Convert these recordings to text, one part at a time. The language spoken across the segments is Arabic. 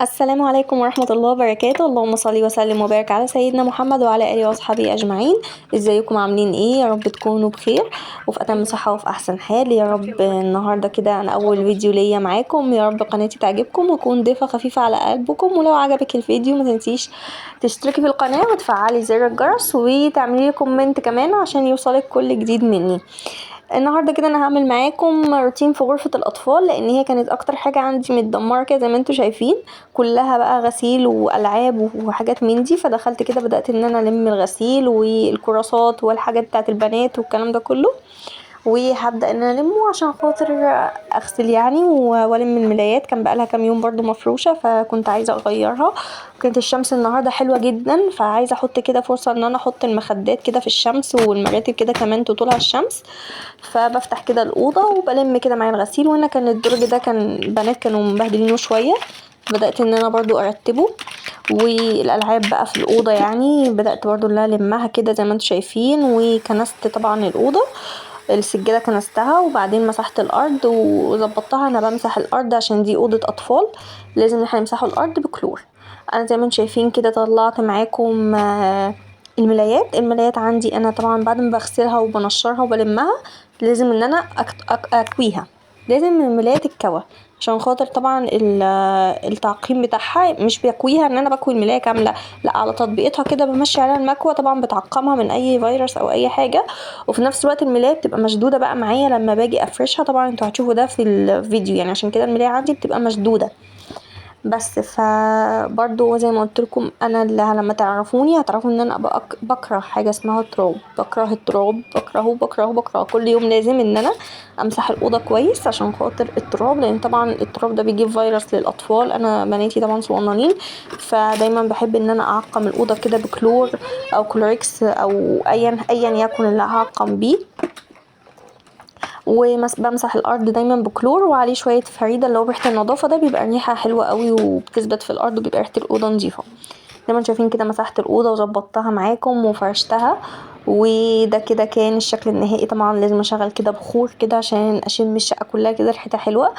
السلام عليكم ورحمة الله وبركاته. اللهم صل وسلم وبارك على سيدنا محمد وعلى آله وأصحابه أجمعين. ازيكم عاملين ايه؟ يا رب تكونوا بخير وفي أتم صحة وفي أحسن حال يا رب. النهاردة كده أنا أول فيديو ليا معاكم، يا رب قناتي تعجبكم وأكون ضيفة خفيفة على قلبكم. ولو عجبك الفيديو ما تنسيش تشتركي في القناة وتفعلي زر الجرس وتعملي لي كومنت كمان عشان يوصلك كل جديد مني. النهارده كده انا هعمل معاكم روتين في غرفة الاطفال، لان هي كانت اكتر حاجة عندي متدمرة كده زي ما انتوا شايفين، كلها بقى غسيل والعاب وحاجات من دي. فدخلت كده بدأت ان انا الم الغسيل والكراسات والحاجات بتاعت البنات والكلام ده كله، وهبدأ ان انا المه عشان خاطر اغسل يعني والم الملايات. كان بقالها كام يوم برضو مفروشة فكنت عايزة اغيرها. كانت الشمس النهاردة حلوة جدا، فعايزة احط كده فرصة ان انا احط المخدات كده في الشمس والمراتب كده كمان تطولها الشمس. فبفتح كده الأوضة وبلم كده معايا الغسيل. وهنا كان الدرج ده كان البنات كانوا مبهدلينه شوية، بدأت ان انا برضو ارتبه. والالعاب بقى في الاوضه يعني بدات برضو ان انا المها كده زي ما انتم شايفين. وكنست طبعا الاوضه، السجاده كنستها وبعدين مسحت الارض وظبطتها. انا بمسح الارض عشان دي اوضه اطفال، لازم ان احنا نمسحوا الارض بكلور. انا زي ما انتم شايفين كده طلعت معاكم الملايات عندي. انا طبعا بعد ما بغسلها وبنشرها وبلمها لازم ان انا اكويها، لازم الملاية تتكوى عشان خاطر طبعا التعقيم بتاعها. مش بكويها ان انا بكوي الملاية كاملة، لا، على تطبيقتها كده بمشي عليها المكوى، طبعا بتعقمها من اي فيروس او اي حاجة. وفي نفس الوقت الملاية بتبقى مشدودة بقى معايا لما باجي افرشها. طبعا انتوا هتشوفوا ده في الفيديو يعني، عشان كده الملاية عندي بتبقى مشدودة. بس فبرضو زي ما قلتلكم انا اللي لما تعرفوني هتعرفوا ان انا بكره حاجه اسمها التراب. بكره التراب، بكرهه كل يوم. لازم ان انا امسح الاوضه كويس عشان خاطر التراب، لان طبعا التراب ده بيجيب فيروس للاطفال. انا بناتي طبعا صغننين، فدايما بحب ان انا اعقم الاوضه كده بكلور او كلوريكس او ايا يكن اللي هعقم بيه. وبمسح الارض دايما بكلور وعليه شويه فريده اللي هو ريحه النظافه، ده بيبقى ريحه حلوه قوي وبتثبت في الارض وبيبقى ريحه الاوضه نظيفه. زي ما انتم شايفين كده مسحت الاوضه وظبطتها معاكم وفرشتها، وده كده كان الشكل النهائي. طبعا لازم اشغل كده بخور كده عشان اشم الشقه كلها كده ريحتها حلوه.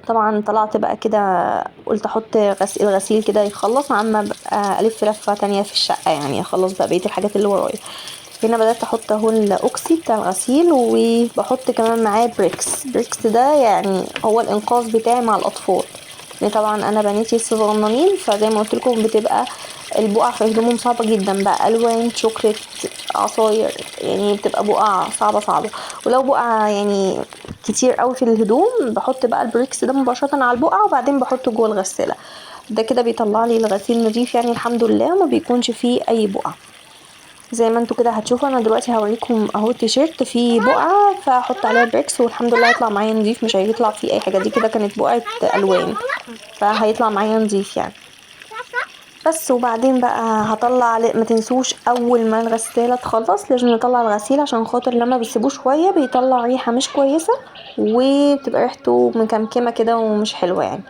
طبعا طلعت بقى كده قلت احط الغسيل كده يخلص عما بقى الف لفه تانية في الشقه، يعني اخلص بقى بقيه الحاجات اللي ورايا. هنا بدأت احط اهو الاوكسي بتاع الغسيل، وبحط كمان معاه بريكس ده يعني هو الانقاذ بتاعي مع الاطفال. يعني طبعا انا بناتي لسه صغننين، فزي ما قلت لكم بتبقى البقع في هدومهم صعبه جدا بقى، الوان، شوكليت، عصاير، يعني بتبقى بقع صعبه. ولو بقع يعني كتير قوي في الهدوم بحط بقى البريكس ده مباشره على البقع وبعدين بحطه جوه الغساله. ده كده بيطلع لي الغسيل نظيف يعني الحمد لله، وما بيكونش فيه اي بقع. زي ما انتوا كده هتشوفوا. انا دلوقتي هوريكم اهو التيشيرت فيه بقعه فاحط عليها بريكس والحمد لله هيطلع معايا نظيف، مش هيطلع فيه اي حاجه. دي كده كانت بقعه الوان فهيطلع معايا نظيف يعني. بس وبعدين بقى هطلع ما تنسوش اول ما الغساله تخلص لازم نطلع الغسيل عشان خاطر لما بتسيبوه شويه بيطلع ريحه مش كويسه وبتبقى ريحته مكمكمه كده ومش حلوه يعني.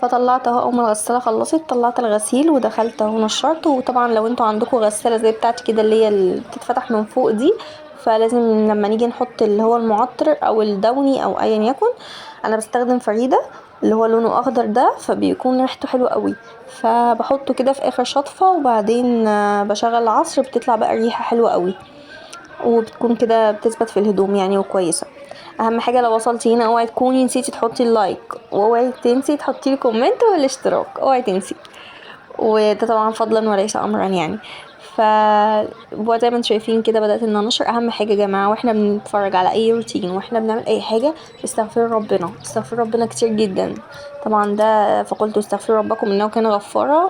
فطلعت اهو اول ما الغساله خلصت طلعت الغسيل ودخلت اهو نشرته. وطبعا لو انتوا عندكم غساله زي بتاعتي كده اللي هي اللي بتتفتح من فوق دي، فلازم لما نيجي نحط اللي هو المعطر او الدوني او ايا يكن، انا بستخدم فريده اللي هو لونه اخضر ده فبيكون ريحته حلوه قوي. فبحطه كده في اخر شطفه وبعدين بشغل العصر بتطلع بقى ريحه حلوه قوي، وبتكون كده بتثبت في الهدوم يعني وكويسه. اهم حاجه لو وصلتي هنا اوعي تكوني نسيتي تحطي اللايك، واوعي تنسي تحطي لي كومنت والاشتراك، اوعي تنسي. وده طبعا فضلا وليس امرا يعني. ف وزي ما انتم شايفين كده بدات ان انشر. اهم حاجه يا جماعه واحنا بنتفرج على اي روتين واحنا بنعمل اي حاجه، استغفر ربنا، استغفر ربنا كتير جدا. طبعا ده فقلت استغفروا ربكم انه كان غفارا.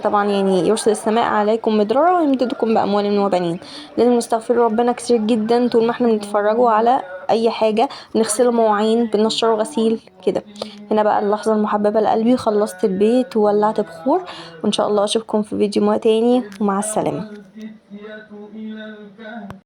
طبعا يعني يرسل السماء عليكم مدرارا ويمددكم باموال وبنين. لازم نستغفر ربنا كتير جدا طول ما احنا بنتفرجوا على اي حاجه، بنغسله مواعين، بننشره غسيل كده. هنا بقى اللحظه المحببه لقلبي، خلصت البيت وولعت بخور. وان شاء الله اشوفكم في فيديو تاني، ومع السلامه.